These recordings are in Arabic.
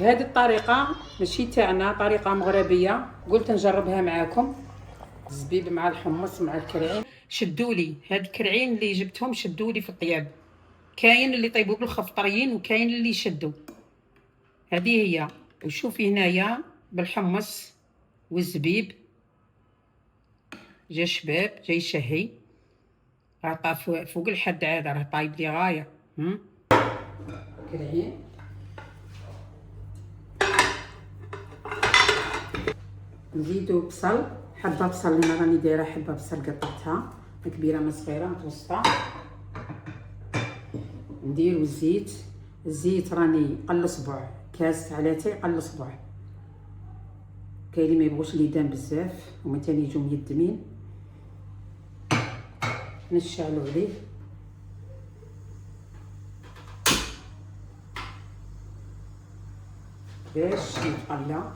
هذه الطريقة ماشي تاعنا، طريقة مغربية، قلت نجربها معاكم. الزبيب مع الحمص مع الكرعين. شدوا لي هاد الكرعين اللي جبتهم، شدوا لي في الطياب. كاين اللي طيبوا بالخفطريين وكاين اللي يشدوا. هذه هي. وشوفي هنايا بالحمص والزبيب جا شباب، جاي شهي، راه فوق الحد عاد، راه طايب لي غايه. كرعين نزيدو بصل، حبه بصل هنا راني دايره حبه بصل قطعتها، ما كبيره ما صغيره متوسطه. نديرو الزيت، الزيت راني قل صبع، كاس تاع لاتاي قل صبع. كاين اللي ما يبغوش ليدان بزاف هما تاني يجو ميدمين. نشعلو عليه باش يتقلى،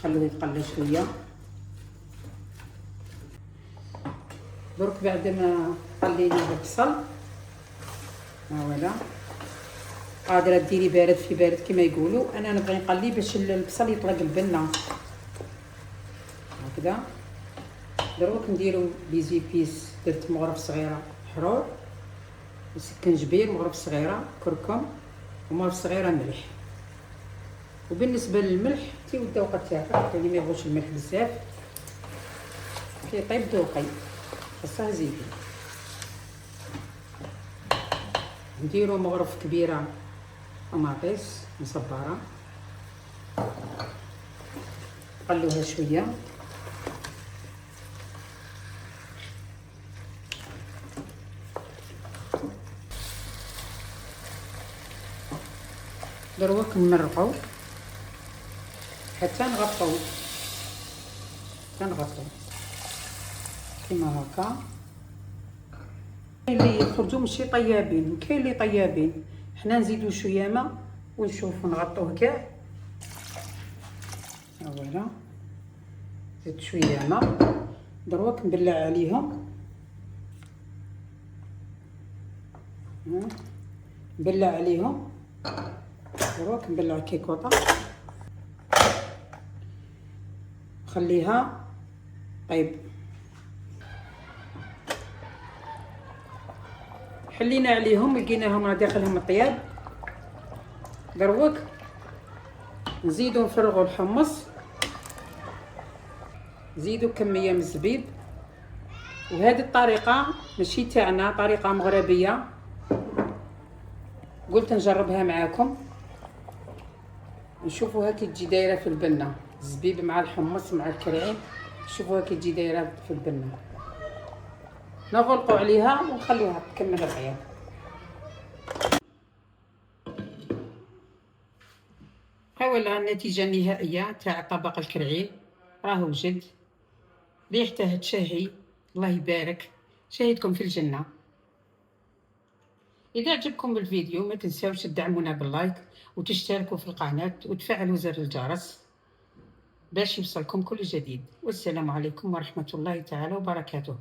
خلوه يتقلى شويه. درك بعد ما قلينا البصل، ها فوالا، قادره ديري بارد في بارد كما يقولوا. انا نبغي نقلي باش البصل يطلق البنه هكذا. دروك نديرو لي زيبيس، درت مغرف صغيره حرور وسكنجبير، مغرف صغيره كركم، ومغرف صغيره ملح. وبالنسبه للملح تي والذوق تاعك، اللي ما يبغوش الملح بزاف كيطيب ذوقي خاصه زيدي. نديرو مغرف كبيره طماطيس مصبره، نقلوها شويه. دروك نمرقو حتى نغطو كيما هكا. كاين اللي يخرجوا ماشي طيابين وكاين اللي طيابين. حنا نزيدو شويه ما ونشوفو نغطوه كاع. ها فوالا، زدت شويه ما. دروك نبلع عليهم، نبلع عليهم. دروك نبلع كيكوطه، خليها طيب. حلينا عليهم لقيناهم راه داخلهم الطياب. دروك نزيدو نفرغو الحمص، نزيدو كميه من الزبيب. وهذه الطريقه ماشي تاعنا، طريقه مغربيه، قلت نجربها معاكم نشوفوها كي تجي دايره في البنه. الزبيب مع الحمص مع الكرعين، شوفوها كي تجي دايره في البنه. نغلقوا عليها ونخليها تكمل الطياب. هاولا النتيجه النهائيه تاع طبق الكرعين، راهو جد ريحته تشهي. الله يبارك، شهيتكم في الجنه. إذا عجبكم الفيديو ما تنساوش تدعمونا باللايك وتشتركوا في القناة وتفعلوا زر الجرس باش يوصلكم كل جديد. والسلام عليكم ورحمة الله تعالى وبركاته.